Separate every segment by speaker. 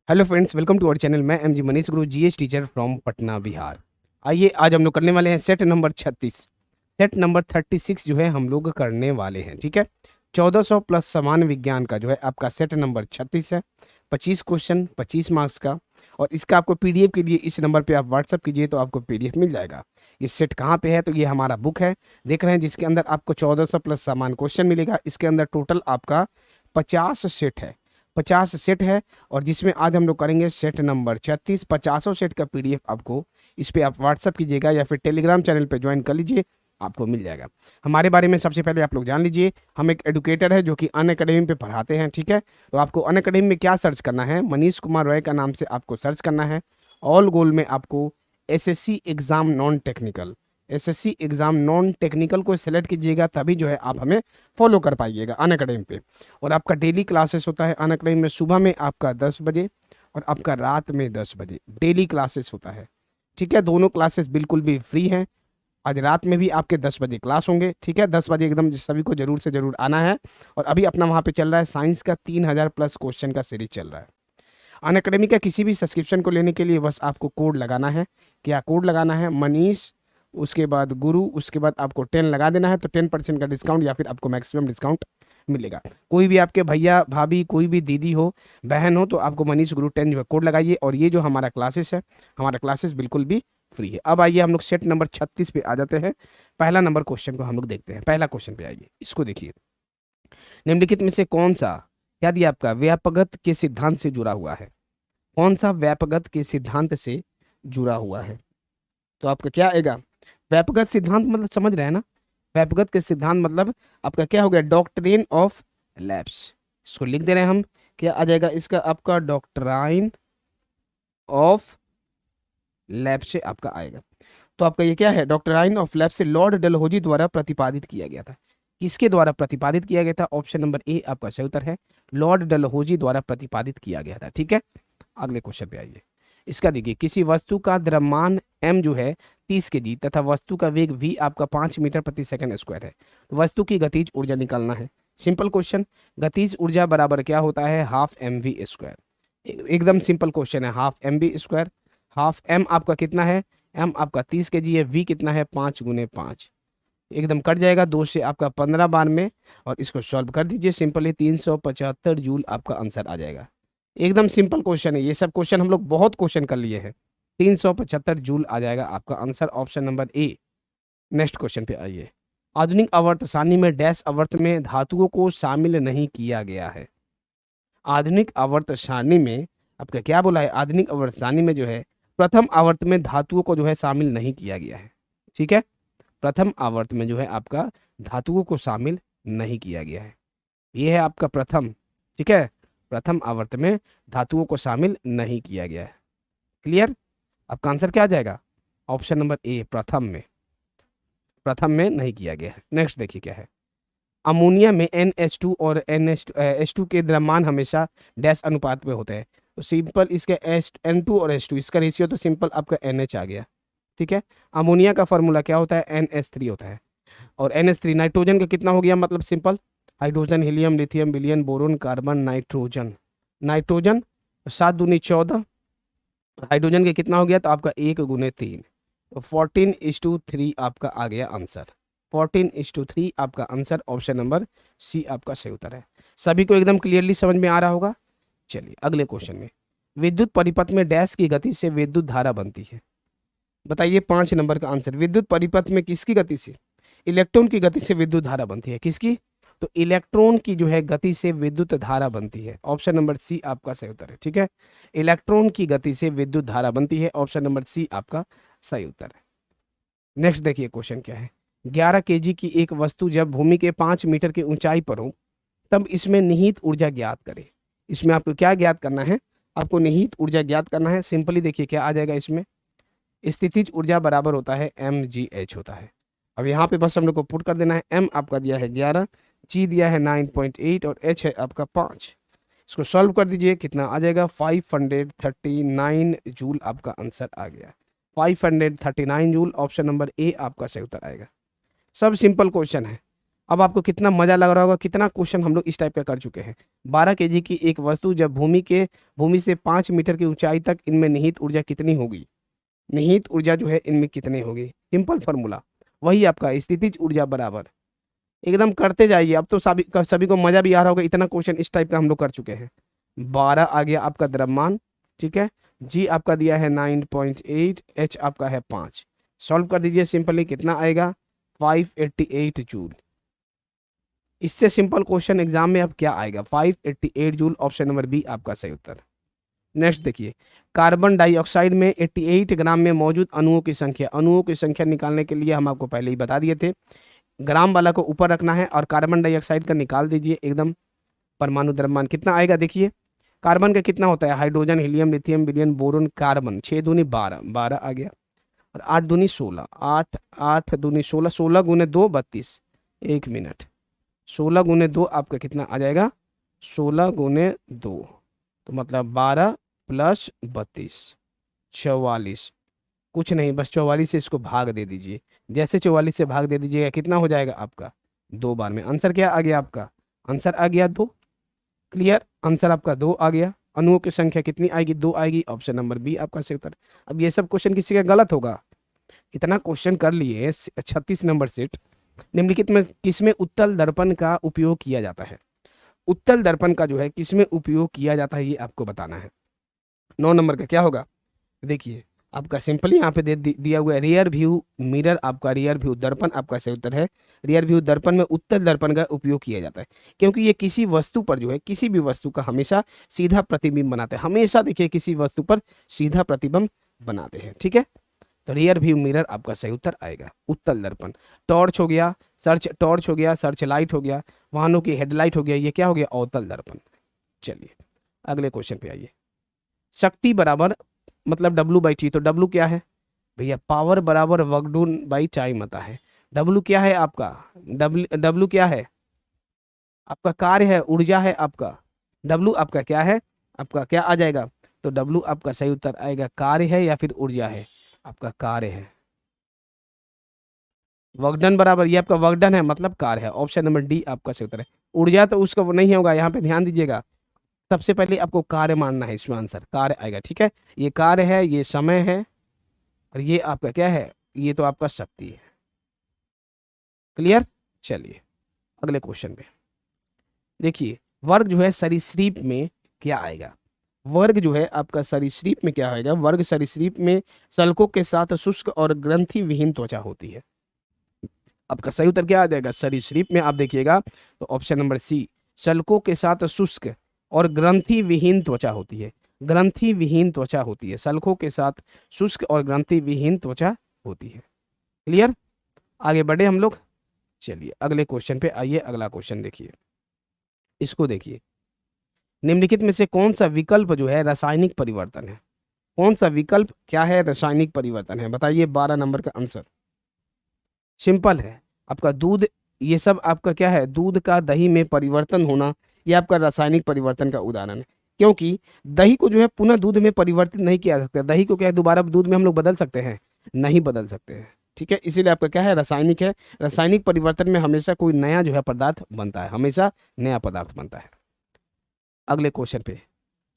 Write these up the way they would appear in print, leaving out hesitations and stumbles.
Speaker 1: Hello friends, welcome to our channel. मैं MG Manish Guru, GS teacher from Patna Bihar. आइए आज हम लोग करने वाले हैं सेट नंबर 36। सेट नंबर 36 जो है हम लोग करने वाले हैं, ठीक है। 1400 प्लस सामान्य विज्ञान का जो है आपका सेट नंबर 36 है। 25 क्वेश्चन, 25 मार्क्स का। और इसका आपको पीडीएफ के लिए इस नंबर पे आप व्हाट्सअप कीजिए तो आपको पीडीएफ मिल जाएगा। ये सेट कहाँ पे है? तो ये हमारा बुक है, देख रहे हैं, जिसके अंदर आपको 1400 प्लस सामान्य क्वेश्चन मिलेगा। इसके अंदर टोटल आपका 50 सेट है, 50 सेट है। और जिसमें आज हम लोग करेंगे सेट नंबर 36। 50 सेट का पीडीएफ आपको इस पे आप व्हाट्सअप कीजिएगा या फिर टेलीग्राम चैनल पे ज्वाइन कर लीजिए, आपको मिल जाएगा। हमारे बारे में सबसे पहले आप लोग जान लीजिए, हम एक एडुकेटर है जो कि अनअकैडमी पे पढ़ाते हैं, ठीक है। तो आपको अनअकैडमी में क्या सर्च करना है? मनीष कुमार रॉय का नाम से आपको सर्च करना है। ऑल गोल में आपको SSC exam non technical, SSC exam non technical को सिलेक्ट कीजिएगा, तभी जो है आप हमें फॉलो कर पाइएगा अनअकैडमी पे। और आपका डेली क्लासेस होता है अनअकैडमी में, सुबह में आपका 10 बजे और आपका रात में 10 बजे डेली क्लासेस होता है, ठीक है। दोनों क्लासेस बिल्कुल भी फ्री हैं। आज रात में भी आपके 10 बजे क्लास होंगे, ठीक है। 10 बजे एकदम सभी को जरूर से जरूर आना है। और अभी अपना वहाँ पे चल रहा है साइंस का 3000 प्लस क्वेश्चन का सीरीज चल रहा है। अनअकैडमी का किसी भी सब्सक्रिप्शन को लेने के लिए बस आपको कोड लगाना है। क्या कोड लगाना है? मनीष, उसके बाद गुरु, उसके बाद आपको 10 लगा देना है, तो 10% का डिस्काउंट या फिर आपको मैक्सिमम डिस्काउंट मिलेगा। कोई भी आपके भैया भाभी, कोई भी दीदी हो, बहन हो, तो आपको मनीष गुरु 10 जो है कोड लगाइए। और ये जो हमारा क्लासेस है, हमारा क्लासेस बिल्कुल भी फ्री है। अब आइए हम लोग सेट नंबर 36 पे आ जाते हैं। पहला नंबर क्वेश्चन को हम लोग देखते हैं। पहला क्वेश्चन पे आइए, इसको देखिए। निम्नलिखित में से कौन सा, क्या दिया आपका, व्यापकगत के सिद्धांत से जुड़ा हुआ है? कौन सा व्यापकगत के सिद्धांत से जुड़ा हुआ है? तो आपका क्या आएगा? व्यापकगत सिद्धांत मतलब समझ रहे हैं ना? व्यापकगत के सिद्धांत मतलब आपका क्या हो गया? Doctrine of lapse. इसको लिख दे रहे हैं हम। क्या आ जाएगा इसका? आपका डॉक्ट्राइन ऑफ लैप से आपका आएगा। तो आपका ये क्या है? डॉक्ट्राइन ऑफ लैप से लॉर्ड डलहौजी द्वारा प्रतिपादित किया गया था। किसके द्वारा प्रतिपादित किया गया था? ऑप्शन नंबर ए आपका सही उत्तर है, लॉर्ड डलहौजी द्वारा प्रतिपादित किया गया था, ठीक है। अगले क्वेश्चन पे आइए। इसका देखिए, किसी वस्तु का द्रव्यमान m जो है 30 kg तथा वस्तु का वेग v आपका 5 मीटर प्रति सेकंड स्क्वायर है, तो वस्तु की गतिज ऊर्जा निकालना है। Simple question. गतिज ऊर्जा बराबर क्या होता है? Half M V square. एकदम सिंपल क्वेश्चन है। Half M V square, half m आपका कितना है? m आपका 30 kg है, v कितना है? 5 गुने 5। एकदम कट जाएगा 2 से आपका 15 बार में। और इसको सॉल्व कर दीजिए, सिंपली 375 जूल आपका आंसर आ जाएगा। एकदम सिंपल क्वेश्चन है। ये सब क्वेश्चन हम लोग बहुत क्वेश्चन कर लिए हैं। 375 जूल आ जाएगा आपका answer, option number A. Next question पे आइए। आधुनिक आवर्त सारणी में डैश आवर्त में धातुओं को शामिल नहीं किया गया है। आधुनिक आवर्त सारणी में आपका क्या बोला है? आधुनिक आवर्त सारणी में जो है प्रथम आवर्त में धातुओं को जो है शामिल नहीं किया गया है, ठीक है। प्रथम आवर्त में जो है आपका धातुओं को शामिल नहीं किया गया है। ये है आपका प्रथम, ठीक है। प्रथम आवर्त में धातुओं को शामिल नहीं किया गया है। क्लियर? आपका आंसर क्या आ जाएगा? ऑप्शन नंबर ए, प्रथम में, प्रथम में नहीं किया गया है। नेक्स्ट देखिए क्या है। अमोनिया में NH2 और H2 के द्रव्यमान हमेशा डैश अनुपात में होते हैं। तो सिंपल इसके N2 और H2 इसका रेशियो तो सिंपल आपका NH आ गया, ठीक है। अमोनिया का फॉर्मूला क्या होता है? NH3 होता है। और NH3 नाइट्रोजन का कितना हो गया? मतलब सिंपल हाइड्रोजन, हीलियम, लिथियम, विलियन, बोरोन, कार्बन, नाइट्रोजन। नाइट्रोजन 7 दूनी 14, हाइड्रोजन के कितना हो गया? तो आपका 1 गुने 3, तो 14:3 आपका आ गया आंसर। 14:3 आपका आंसर, ऑप्शन नंबर सी आपका सही उत्तर है। सभी को एकदम क्लियरली समझ में आ रहा होगा। चलिए अगले क्वेश्चन में। विद्युत परिपथ में डैश की गति से विद्युत धारा बनती है। बताइए 5 नंबर का आंसर। विद्युत परिपथ में किसकी गति से? इलेक्ट्रॉन की गति से विद्युत धारा बनती है। किसकी? तो इलेक्ट्रॉन की जो है गति से विद्युत धारा बनती है। ऑप्शन नंबर सी आपका सही उत्तर है, ठीक है। इलेक्ट्रॉन की गति से विद्युत धारा बनती है, ऑप्शन नंबर सी आपका सही उत्तर है। नेक्स्ट देखिए क्वेश्चन क्या है। 11 kg की एक वस्तु जब भूमि के 5 मीटर की ऊंचाई पर हो तब इसमें निहित ऊर्जा ज्ञात करे। इसमें आपको क्या ज्ञात करना है? आपको निहित ऊर्जा ज्ञात करना है। सिंपली देखिए क्या आ जाएगा इसमें। स्थितिज ऊर्जा बराबर होता है mgh होता है। अब यहाँ पे बस हम लोग को पुट कर देना है। m आपका दिया है 11, g दिया है 9.8 और h है आपका 5। इसको सॉल्व कर दीजिए, कितना आ जाएगा? 539 जूल आपका आंसर आ गया। 539 जूल, ऑप्शन नंबर ए आपका सही उत्तर आएगा। सब सिंपल क्वेश्चन है। अब आपको कितना मजा लग रहा होगा, कितना क्वेश्चन हम लोग इस टाइप का कर चुके हैं। 12 केजी की एक वस्तु जब भूमि से 5 मीटर की ऊंचाई तक, इनमें निहित ऊर्जा कितनी होगी? निहित ऊर्जा जो है इनमें कितनी होगी? सिंपल फॉर्मूला वही आपका स्थितिज ऊर्जा बराबर, एकदम करते जाइए। अब तो सभी को मजा भी आ रहा होगा, इतना क्वेश्चन इस टाइप का हम लोग कर चुके हैं। 12 आ गया आपका द्रव्यमान, ठीक है। जी आपका दिया है 9.8, एच आपका है 5। सॉल्व कर दीजिए सिंपली, कितना आएगा? 588 जूल। इससे सिंपल क्वेश्चन एग्जाम में अब क्या आएगा? 588 जूल, ऑप्शन नंबर बी आपका सही उत्तर। नेक्स्ट देखिए, कार्बन डाइऑक्साइड में 88 ग्राम में मौजूद अणुओं की संख्या निकालने के लिए हम आपको पहले ही बता दिए थे, ग्राम वाला को ऊपर रखना है और कार्बन डाइऑक्साइड का निकाल दीजिए एकदम। परमाणु द्रव्यमान कितना आएगा देखिए, कार्बन का कितना होता है? Hydrogen, helium, lithium, beryllium, boron, carbon. 6 दूनी 12, 12 आ गया, और 8 दूनी 16, 8 8 दूनी 16, 16 गुने 2 32। 1 मिनट, 16 गुने 2 आपका कितना आ जाएगा? 16 गुने 2 तो मतलब 12 प्लस 32, 44। कुछ नहीं, बस 44 से इसको भाग दे दीजिए। जैसे 44 से भाग दे दीजिएगा, कितना हो जाएगा आपका? 2 बार में। आंसर क्या आ गया आपका? आंसर आ गया 2। क्लियर, आंसर आपका 2 आ गया। अणुओं की संख्या कितनी आएगी? 2 आएगी, ऑप्शन नंबर बी आपका सही उत्तर। अब ये सब क्वेश्चन किसी का गलत होगा? इतना क्वेश्चन कर लिए, 36 नंबर सेट। निम्नलिखित में किसमें उत्तल दर्पण का उपयोग किया जाता है? उत्तल दर्पण का जो है किसमें उपयोग किया जाता है, ये आपको बताना है। 9 नंबर का क्या होगा? देखिए आपका सिंपली यहाँ पे दिया हुआ है रियर व्यू मिरर, आपका रियर व्यू दर्पण आपका सही उत्तर है। रियर व्यू दर्पण में उत्तल दर्पण का उपयोग किया जाता है, क्योंकि ये किसी वस्तु पर जो है, किसी भी वस्तु का हमेशा सीधा प्रतिबिंब बनाते हैं। हमेशा देखिए किसी वस्तु पर सीधा प्रतिबिंब बनाते हैं, ठीक है। तो रियर व्यू मिरर आपका सही उत्तर आएगा, उत्तल दर्पण। टॉर्च हो गया, टॉर्च हो गया, सर्च लाइट हो गया, वाहनों की हेडलाइट हो गया, ये क्या हो गया? अवतल दर्पण। चलिए अगले क्वेश्चन पे आइए। शक्ति बराबर मतलब W/T, तो W क्या है भैया? पावर बराबर वर्क डन बाई टाइम आता है। W क्या है आपका? W क्या है आपका? कार्य है, ऊर्जा है आपका। W आपका क्या है? आपका क्या आ जाएगा? तो W आपका सही उत्तर आएगा, कार्य है या फिर ऊर्जा है? आपका कार्य है। वर्कडन बराबर, ये आपका वर्कडन है मतलब कार्य है, ऑप्शन नंबर डी आपका सही उत्तर है। ऊर्जा तो उसका नहीं होगा, यहाँ पे ध्यान दीजिएगा। सबसे पहले आपको कार्य मानना है, इसमें आंसर कार्य आएगा, ठीक है। ये कार्य है, ये समय है, और ये आपका क्या है? ये तो आपका शक्ति है। क्लियर। चलिए अगले क्वेश्चन पे देखिए, वर्ग जो है सरीसृप में क्या आएगा? वर्ग जो है आपका सरीसृप में क्या आएगा? वर्ग सरीसृप में सल्कों के साथ शुष्क और ग्रंथि विहीन त्वचा होती है। आपका सही उत्तर क्या आ जाएगा? सरीसृप में आप देखिएगा तो ऑप्शन नंबर सी, सल्कों के साथ शुष्क और ग्रंथि विहीन त्वचा होती है। ग्रंथि विहीन त्वचा होती है, सल्कों के साथ शुष्क और ग्रंथि विहीन त्वचा होती है। क्लियर, आगे बढ़े हम लोग। चलिए अगले क्वेश्चन पे आइए। अगला क्वेश्चन देखिए, इसको देखिए, निम्नलिखित में से कौन सा विकल्प जो है रासायनिक परिवर्तन है? कौन सा विकल्प क्या है? रासायनिक परिवर्तन है, बताइए। 12 नंबर का आंसर सिंपल है, आपका दूध। ये सब आपका क्या है? दूध का दही में परिवर्तन होना, ये आपका रासायनिक परिवर्तन का उदाहरण है। क्योंकि दही को जो है पुनः दूध में परिवर्तित नहीं किया जा सकता। दही को क्या है दोबारा दूध में हम लोग बदल सकते हैं? नहीं बदल सकते हैं, ठीक है। इसीलिए आपका क्या है? रासायनिक है। रासायनिक परिवर्तन में हमेशा कोई नया जो है पदार्थ बनता है, हमेशा नया पदार्थ बनता है। अगले क्वेश्चन पे,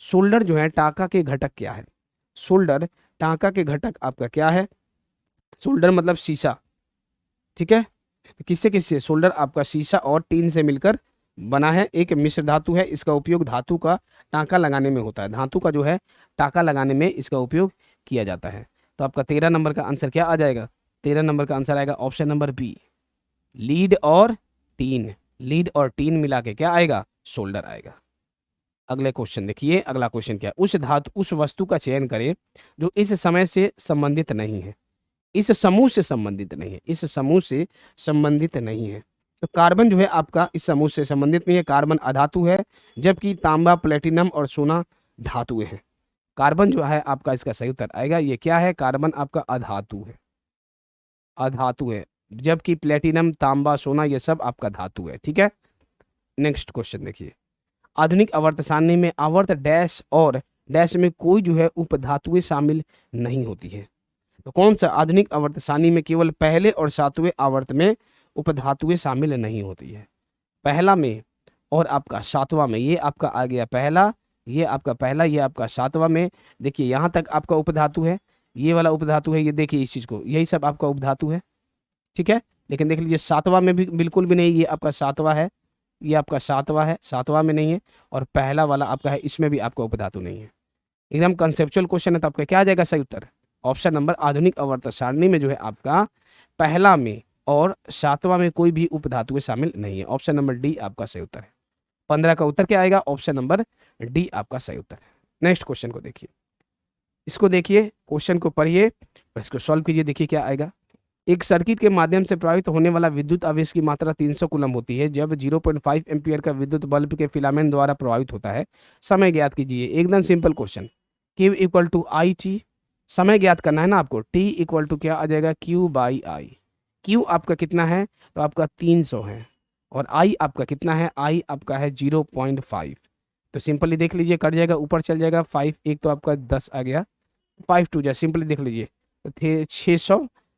Speaker 1: सोल्डर जो है टांका के घटक क्या है? सोल्डर टांका के घटक आपका क्या है? सोल्डर मतलब शीशा, ठीक है। किससे किससे? सोल्डर आपका शीशा और टीन से मिलकर बना है, एक मिश्र धातु है। इसका उपयोग धातु का टांका लगाने में होता है। धातु का जो है टांका लगाने में इसका उपयोग किया जाता है। तो आपका 13 नंबर का आंसर क्या आ जाएगा? 13 नंबर का आंसर आएगा ऑप्शन नंबर बी, लीड और टीन। लीड और टीन मिला के क्या आएगा? सोल्डर आएगा। अगले क्वेश्चन देखिए, अगला क्वेश्चन क्या है? उस वस्तु का चयन करें जो इस समय से संबंधित नहीं है, इस समूह से संबंधित नहीं है, इस समूह से संबंधित नहीं है। तो कार्बन जो है आपका इस समूह से संबंधित नहीं है, कार्बन अधातु है, जबकि तांबा, प्लेटिनम और सोना धातुएं हैं। कार्बन जो है आपका इसका सही उत्तर आएगा, ये क्या है? कार्बन आपका अधातु है, अधातु है, जबकि प्लेटिनम, तांबा, सोना ये सब आपका धातु है, ठीक है। नेक्स्ट क्वेश्चन देखिए, आधुनिक आवर्त सारणी में आवर्त डैश और डैश में कोई जो है उपधातुएं शामिल नहीं होती है। तो कौन सा आधुनिक आवर्त सारणी में केवल पहले और सातवें आवर्त में उपधातुएं शामिल नहीं होती है। पहला में और आपका सातवां में, ये आपका आ गया पहला, ये आपका पहला, ये आपका सातवां में। देखिए यहाँ तक आपका उपधातु है, ये वाला उपधातु है, ये देखिए इस चीज को, यही सब आपका उपधातु है, ठीक है। लेकिन देख लीजिए सातवां में भी बिल्कुल भी नहीं, ये आपका सातवां है, ये आपका सातवां है, सातवां में नहीं है, और पहला वाला आपका है, इसमें भी आपका उपधातु नहीं है। एकदम कंसेप्चुअल क्वेश्चन है, तो आपका क्या आ जाएगा सही उत्तर? ऑप्शन नंबर आधुनिक आवर्त सारणी में जो है आपका पहला में और सातवां में कोई भी उपधातु शामिल नहीं है। ऑप्शन नंबर डी आपका सही उत्तर है। 15 का उत्तर क्या आएगा? ऑप्शन नंबर डी आपका सही उत्तर है। नेक्स्ट क्वेश्चन को देखिए, इसको देखिए, क्वेश्चन को पढ़िए और इसको सॉल्व कीजिए। देखिए क्या आएगा। एक सर्किट के माध्यम से प्रवाहित होने वाला विद्युत आवेश की मात्रा 300 कूलम होती है जब 0.5 एम्पीयर का विद्युत बल्ब के फिलामेंट द्वारा प्रभावित होता है। समय ज्ञात कीजिए। एकदम simple question. Q equal to I T, समय ज्ञात करना है ना आपको। T इक्वल टू क्या आ जाएगा? Q by I. Q आपका कितना है? तो आपका 300 है, और I आपका कितना है? I आपका है 0.5। तो सिंपली देख लीजिए, कट जाएगा, ऊपर चल जाएगा 5, एक तो आपका 10 आ गया, 5 टू जा, सिंपली देख लीजिए तो थे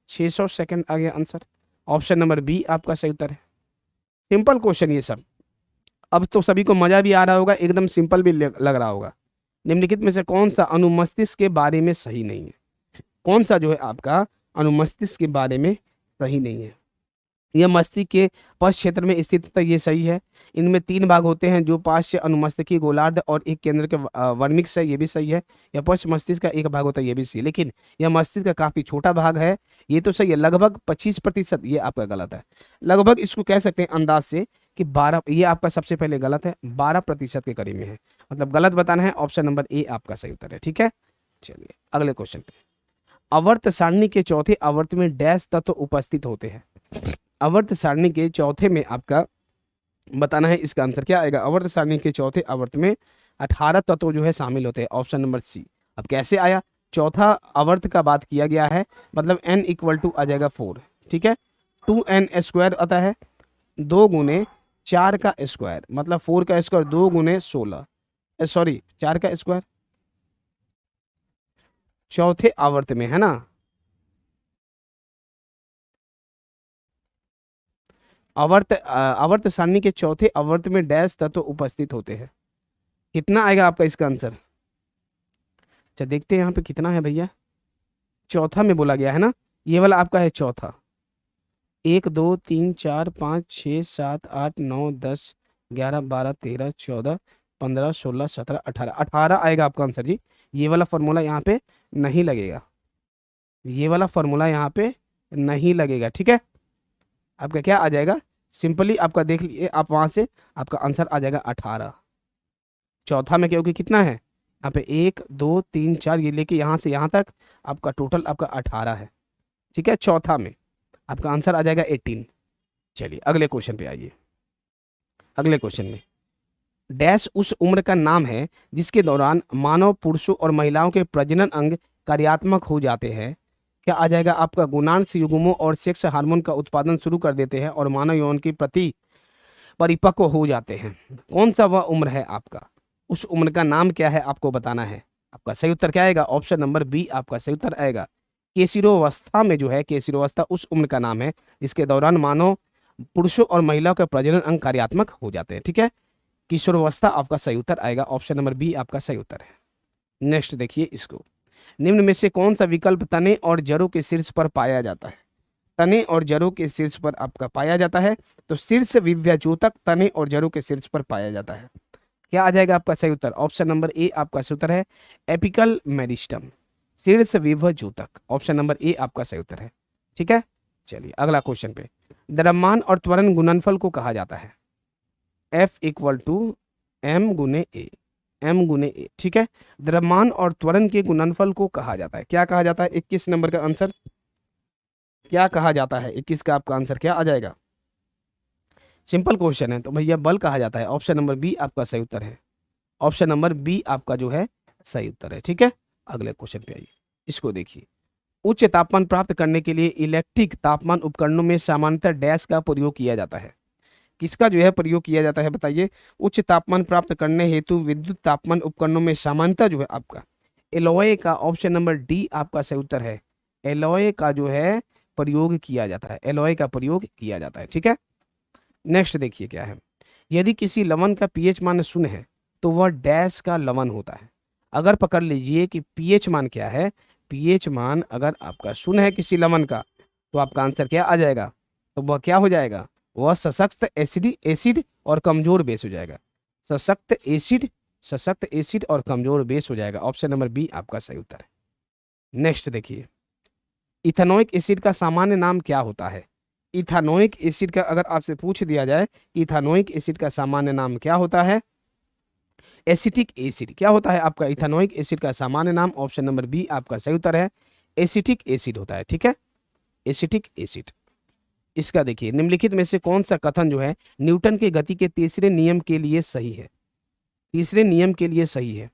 Speaker 1: 600 सेकंड आ गया आंसर। ऑप्शन नंबर बी आपका सही उत्तर है। सिंपल क्वेश्चन ये सब। अब तो सभी को मजा भी आ रहा होगा, एकदम सिंपल भी लग रहा होगा। निम्नलिखित में से कौन सा अनुमस्तिष्क के बारे में सही नहीं है? कौन सा जो है आपका अनुमस्तिष्क के बारे में सही नहीं है? यह मस्तिष्क के पश्च क्षेत्र में स्थित तक ये सही है। इनमें 3 भाग होते हैं, जो पार्श्व अनुमस्तिष्कीय गोलार्ध और एक केंद्र के वर्मिक्स है, ये भी सही है। यह पश्च मस्तिष्क का एक भाग होता है, ये भी सही है। लेकिन यह मस्तिष्क का काफी छोटा भाग है, ये तो सही है। लगभग 25%, ये आपका गलत है। लगभग इसको कह सकते हैं अंदाज से कि 12, ये आपका सबसे पहले गलत है, 12% के करीब में है। मतलब गलत बताना है। ऑप्शन नंबर ए आपका सही उत्तर है, ठीक है। चलिए अगले क्वेश्चन पे। आवर्त सारणी के चौथे आवर्त में डैश तत्व उपस्थित होते हैं। आवर्त सारणी के चौथे में आपका बताना है, इसका आंसर क्या आएगा? आवर्त सारणी के चौथे आवर्त में 18 तत्व जो है शामिल होते हैं। Option number C. अब कैसे आया? चौथा आवर्त का बात किया गया है, मतलब n इक्वल टू आ जाएगा 4, ठीक है। 2n स्क्वायर आता है, 2 गुने 4 का स्क्वायर, मतलब 4 का स्क्वायर 2 गुने 16, सॉरी 4 का स्क्वायर, चौथे आवर्त में है ना। आवर्त सारणी के चौथे आवर्त में डैश तत्व उपस्थित होते हैं। कितना आएगा आपका इसका आंसर? अच्छा देखते हैं यहाँ पे कितना है भैया। चौथा में बोला गया है ना, ये वाला आपका है चौथा। 1 2 3 4 5 6 7 8 9 10 11 12 13 14 15 16 17 18, 18 आएगा आपका आंसर जी। ये वाला फॉर्मूला यहाँ पे नहीं लगेगा, ये वाला फॉर्मूला यहाँ पे नहीं लगेगा, ठीक है। आपका क्या आ जाएगा? सिंपली आपका देख लीजिए, आप वहां से आपका आंसर आ जाएगा 18। चौथा में क्योंकि कितना है यहाँ पे 1 2 3 4, ये लेके यहाँ से यहाँ तक आपका टोटल आपका 18 है, ठीक है। चौथा में आपका आंसर आ जाएगा 18। चलिए अगले क्वेश्चन पे आइए। अगले क्वेश्चन में डैश उस उम्र का नाम है जिसके दौरान मानव पुरुषों और महिलाओं के प्रजनन अंग कार्यात्मक हो जाते हैं। क्या आ जाएगा आपका? गुणांश युग्मों और सेक्स हार्मोन का उत्पादन शुरू कर देते हैं और मानव यौन की प्रति परिपक्व हो जाते हैं। कौन सा वह उम्र है आपका? उस उम्र का नाम क्या है आपको बताना है। आपका सही उत्तर क्या आएगा? ऑप्शन नंबर बी आपका सही उत्तर आएगा। केशिरोवस्था में जो है, केशिरोवस्था उस उम्र का नाम है जिसके दौरान मानव पुरुषों और महिलाओं के प्रजनन अंग कार्यात्मक हो जाते हैं, ठीक है। किशोरावस्था आपका सही उत्तर आएगा। ऑप्शन नंबर बी आपका सही उत्तर है। नेक्स्ट देखिए इसको। निम्न में से कौन सा विकल्प तने और जड़ों के शीर्ष पर पाया जाता है? तने और जड़ों के शीर्ष पर आपका पाया जाता है, तो शीर्ष विव्याजोतक तने और जड़ों के शीर्ष पर पाया जाता है। क्या आ जाएगा आपका सही उत्तर? ऑप्शन नंबर ए आपका सही उत्तर है, एपिकल मेरिस्टम, शीर्ष विव्याजोतक। ऑप्शन नंबर ए आपका सही उत्तर है, ठीक है। चलिए अगला क्वेश्चन पे। द्रव्यमान और त्वरण गुणनफल को कहा जाता है F इक्वल टू m गुने ए, m गुने ए, ठीक है। द्रव्यमान और त्वरण के गुणनफल को कहा जाता है, क्या कहा जाता है? 21 नंबर का आंसर क्या कहा जाता है? 21 का आपका आंसर क्या आ जाएगा? सिंपल क्वेश्चन है, तो भैया बल कहा जाता है। ऑप्शन नंबर बी आपका सही उत्तर है। ऑप्शन नंबर बी आपका जो है सही उत्तर है, ठीक है। अगले क्वेश्चन पे आइए, इसको देखिए। उच्च तापमान प्राप्त करने के लिए इलेक्ट्रिक तापमान उपकरणों में सामान्यतः डैश का प्रयोग किया जाता है। किसका जो है प्रयोग किया जाता है बताइए? उच्च तापमान प्राप्त करने हेतु विद्युत तापमान उपकरणों में सामान्यतः जो है आपका एलॉय का, ऑप्शन नंबर डी आपका सही उत्तर है। एलॉय का जो है प्रयोग किया जाता है, एलॉय का प्रयोग किया जाता है। ठीक है, नेक्स्ट देखिए क्या है। यदि किसी लवण का पीएच मान 0 है तो वह डैश का लवण होता है। अगर पकड़ लीजिए कि पीएच मान क्या है, पीएच मान अगर आपका 0 है किसी लवण का तो आपका आंसर क्या आ जाएगा, तो वह क्या हो जाएगा, वह सशक्त एसिड और कमजोर बेस हो जाएगा। सशक्त एसिड और कमजोर बेस हो जाएगा। ऑप्शन नंबर बी आपका सही उत्तर है। नेक्स्ट देखिए, इथेनोइक एसिड का सामान्य नाम क्या होता है। इथेनोइक एसिड का अगर आपसे पूछ दिया जाए, इथेनोइक एसिड का सामान्य नाम क्या होता है, एसिटिक एसिड। क्या होता है आपका इथेनोइक एसिड का सामान्य नाम, ऑप्शन नंबर बी आपका सही उत्तर है, एसिटिक एसिड होता है। ठीक है, एसिटिक एसिड। इसका देखिए, निम्नलिखित में से कौन सा कथन जो है न्यूटन के गति के तीसरे नियम के लिए सही है। तीसरे नियम के लिए सही है,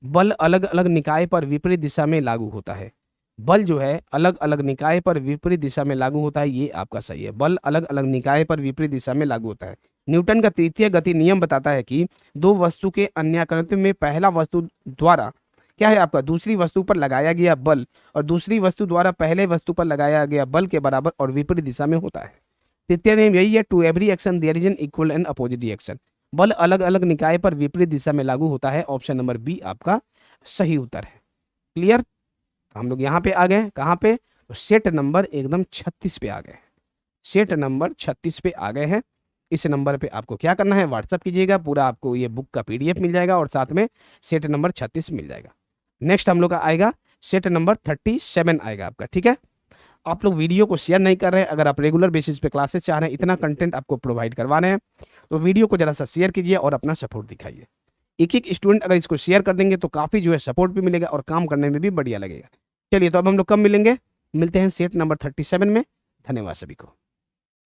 Speaker 1: बल अलग अलग निकाय पर विपरीत दिशा में लागू होता है। बल जो है अलग अलग निकाय पर विपरीत दिशा में लागू होता है, ये आपका सही है, बल अलग अलग निकाय पर विपरीत दिशा में लागू होता है। न्यूटन का तृतीय गति नियम बताता है कि दो वस्तु के अन्याकृत में पहला वस्तु द्वारा क्या है आपका दूसरी वस्तु पर लगाया गया बल और दूसरी वस्तु द्वारा पहले वस्तु पर लगाया गया बल के बराबर और विपरीत दिशा में होता है। तृतीय नियम यही है, to every action there is an equal and opposite reaction. बल अलग अलग निकाय पर विपरीत दिशा में लागू होता है। ऑप्शन नंबर बी आपका सही उत्तर है। क्लियर, तो हम लोग यहाँ पे आ गए, कहाँ पे, तो सेट नंबर एकदम 36 पे आ गए। सेट नंबर 36 पे आ गए हैं। इस नंबर पे आपको क्या करना है, व्हाट्सअप कीजिएगा, पूरा आपको ये बुक का पीडीएफ मिल जाएगा और साथ में सेट नंबर 36 मिल जाएगा। नेक्स्ट हम लोग का आएगा सेट नंबर 37 आएगा आपका। ठीक है, आप लोग वीडियो को शेयर नहीं कर रहे हैं, अगर आप रेगुलर बेसिस पे क्लासेस चाह रहे हैं, इतना कंटेंट आपको प्रोवाइड करवा रहे हैं, तो वीडियो को जरा सा शेयर कीजिए और अपना सपोर्ट दिखाइए। एक एक स्टूडेंट अगर इसको शेयर कर देंगे तो काफ़ी जो है सपोर्ट भी मिलेगा और काम करने में भी बढ़िया लगेगा। चलिए, तो अब हम लोग कब मिलेंगे, मिलते हैं सेट नंबर 37 में। धन्यवाद सभी को।